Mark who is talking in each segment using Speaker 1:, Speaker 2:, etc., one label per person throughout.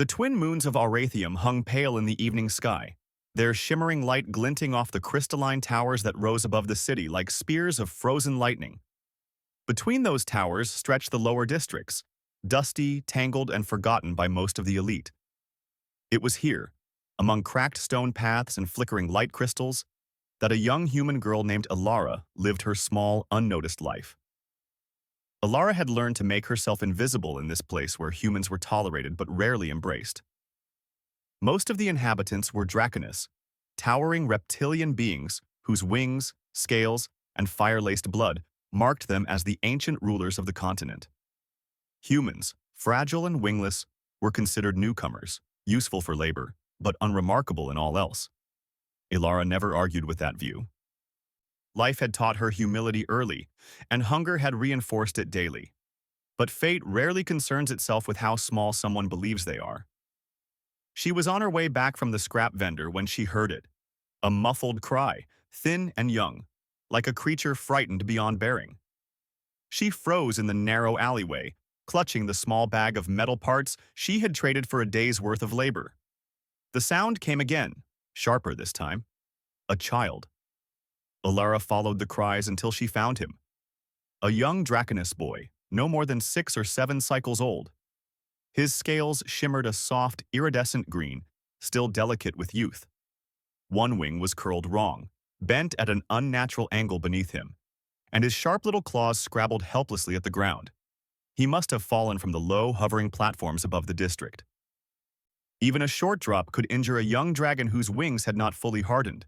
Speaker 1: The twin moons of Arathium hung pale in the evening sky, their shimmering light glinting off the crystalline towers that rose above the city like spears of frozen lightning. Between those towers stretched the lower districts, dusty, tangled, and forgotten by most of the elite. It was here, among cracked stone paths and flickering light crystals, that a young human girl named Alara lived her small, unnoticed life. Alara had learned to make herself invisible in this place where humans were tolerated but rarely embraced. Most of the inhabitants were draconous, towering reptilian beings whose wings, scales, and fire-laced blood marked them as the ancient rulers of the continent. Humans, fragile and wingless, were considered newcomers, useful for labor, but unremarkable in all else. Alara never argued with that view. Life had taught her humility early, and hunger had reinforced it daily. But fate rarely concerns itself with how small someone believes they are. She was on her way back from the scrap vendor when she heard it. A muffled cry, thin and young, like a creature frightened beyond bearing. She froze in the narrow alleyway, clutching the small bag of metal parts she had traded for a day's worth of labor. The sound came again, sharper this time. A child. Alara followed the cries until she found him. A young draconess boy, no more than 6 or 7 cycles old. His scales shimmered a soft, iridescent green, still delicate with youth. One wing was curled wrong, bent at an unnatural angle beneath him, and his sharp little claws scrabbled helplessly at the ground. He must have fallen from the low, hovering platforms above the district. Even a short drop could injure a young dragon whose wings had not fully hardened.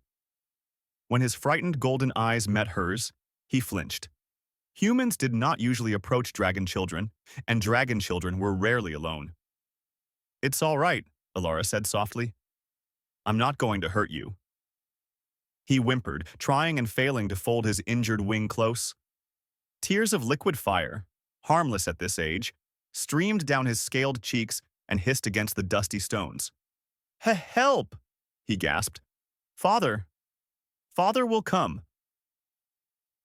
Speaker 1: When his frightened golden eyes met hers, he flinched. Humans did not usually approach dragon children, and dragon children were rarely alone. "It's all right," Alara said softly. "I'm not going to hurt you." He whimpered, trying and failing to fold his injured wing close. Tears of liquid fire, harmless at this age, streamed down his scaled cheeks and hissed against the dusty stones. "Help!" he gasped. "Father! Father will come."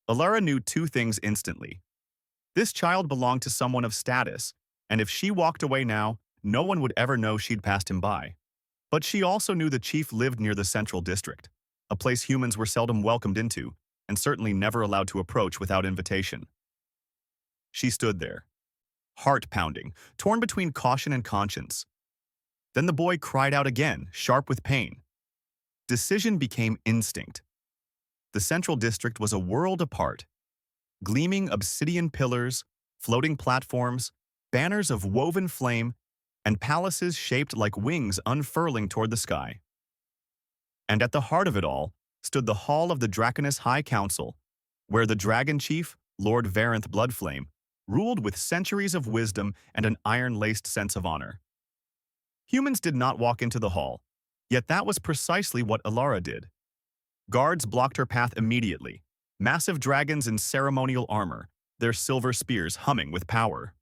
Speaker 1: Alara knew 2 things instantly. This child belonged to someone of status, and if she walked away now, no one would ever know she'd passed him by. But she also knew the chief lived near the central district, a place humans were seldom welcomed into, and certainly never allowed to approach without invitation. She stood there, heart pounding, torn between caution and conscience. Then the boy cried out again, sharp with pain. Decision became instinct. The central district was a world apart. Gleaming obsidian pillars, floating platforms, banners of woven flame, and palaces shaped like wings unfurling toward the sky. And at the heart of it all stood the hall of the Draconess High Council, where the dragon chief, Lord Varanth Bloodflame, ruled with centuries of wisdom and an iron-laced sense of honor. Humans did not walk into the hall, yet that was precisely what Alara did. Guards blocked her path immediately, massive dragons in ceremonial armor, their silver spears humming with power.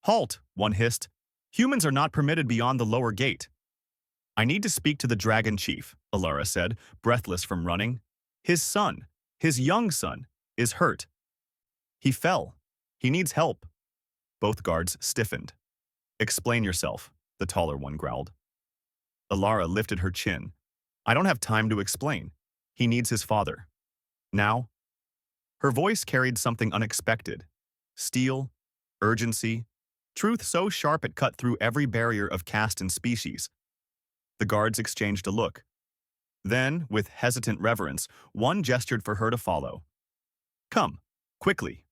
Speaker 1: "Halt," one hissed. "Humans are not permitted beyond the lower gate." "I need to speak to the dragon chief," Alara said, breathless from running. "His son, his young son, is hurt. He fell. He needs help." Both guards stiffened. "Explain yourself," the taller one growled. Alara lifted her chin. "I don't have time to explain. He needs his father. Now." Her voice carried something unexpected. Steel, urgency, truth so sharp it cut through every barrier of caste and species. The guards exchanged a look. Then, with hesitant reverence, one gestured for her to follow. "Come, quickly."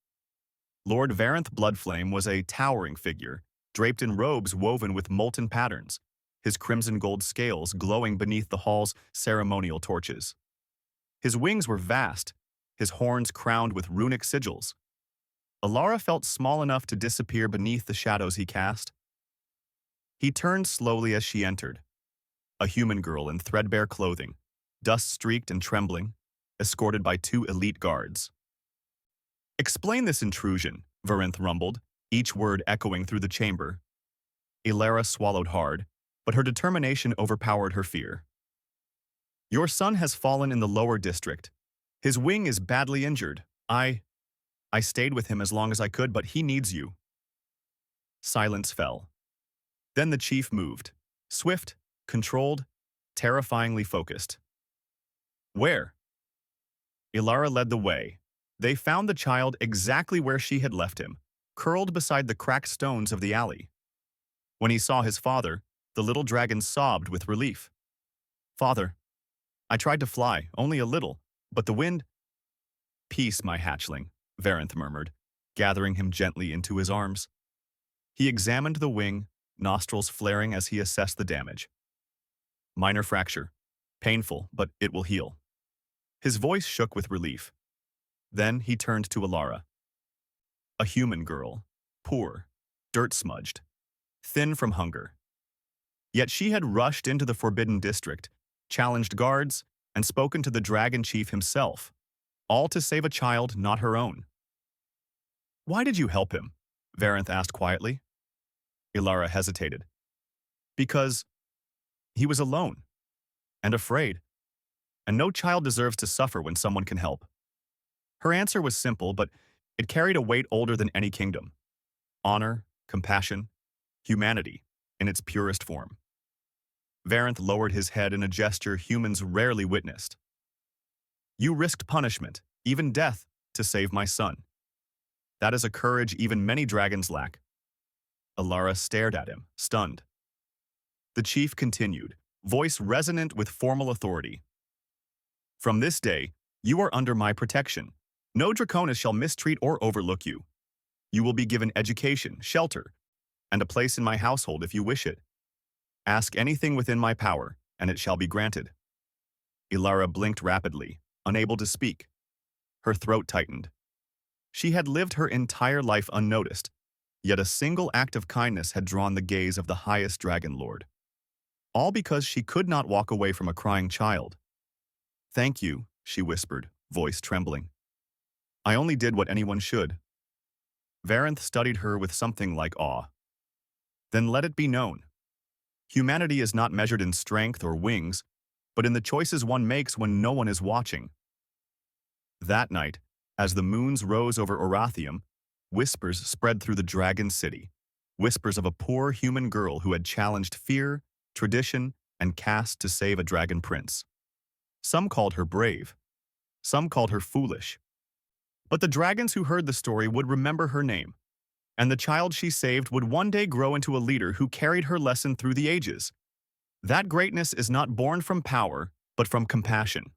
Speaker 1: Lord Varanth Bloodflame was a towering figure, draped in robes woven with molten patterns, his crimson gold scales glowing beneath the hall's ceremonial torches. His wings were vast, his horns crowned with runic sigils. Alara felt small enough to disappear beneath the shadows he cast. He turned slowly as she entered, a human girl in threadbare clothing, dust-streaked and trembling, escorted by 2 elite guards. "Explain this intrusion," Varanth rumbled, each word echoing through the chamber. Alara swallowed hard, but her determination overpowered her fear. "Your son has fallen in the lower district. His wing is badly injured. I stayed with him as long as I could, but he needs you." Silence fell. Then the chief moved, Swift, controlled, terrifyingly focused. Where? Ilara led the way. They found the child exactly where she had left him, curled beside the cracked stones of the alley. When he saw his father, the little dragon sobbed with relief. Father, I tried to fly, only a little, but the wind— Peace, my hatchling, Varanth murmured, gathering him gently into his arms. He examined the wing, nostrils flaring as he assessed the damage. Minor fracture. Painful, but it will heal. His voice shook with relief. Then he turned to Ilara. A human girl, poor, dirt-smudged, thin from hunger. Yet she had rushed into the Forbidden District, challenged guards, and spoken to the Dragon Chief himself, all to save a child not her own. Why did you help him? Varanth asked quietly. Ilara hesitated. Because he was alone and afraid, and no child deserves to suffer when someone can help. Her answer was simple, but it carried a weight older than any kingdom. Honor, compassion, humanity in its purest form. Varanth lowered his head in a gesture humans rarely witnessed. You risked punishment, even death, to save my son. That is a courage even many dragons lack. Ilara stared at him, stunned. The chief continued, voice resonant with formal authority. From this day, you are under my protection. No Draconis shall mistreat or overlook you. You will be given education, shelter, and a place in my household if you wish it. Ask anything within my power, and it shall be granted. Ilara blinked rapidly, unable to speak. Her throat tightened. She had lived her entire life unnoticed, yet a single act of kindness had drawn the gaze of the highest dragon lord. All because she could not walk away from a crying child. Thank you, she whispered, voice trembling. I only did what anyone should. Varanth studied her with something like awe. Then let it be known. Humanity is not measured in strength or wings, but in the choices one makes when no one is watching. That night, as the moons rose over Orathium, whispers spread through the dragon city. Whispers of a poor human girl who had challenged fear, tradition, and caste to save a dragon prince. Some called her brave. Some called her foolish. But the dragons who heard the story would remember her name, and the child she saved would one day grow into a leader who carried her lesson through the ages. That greatness is not born from power, but from compassion.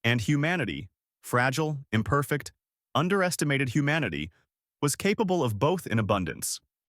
Speaker 1: And humanity, fragile, imperfect, underestimated humanity, was capable of both in abundance.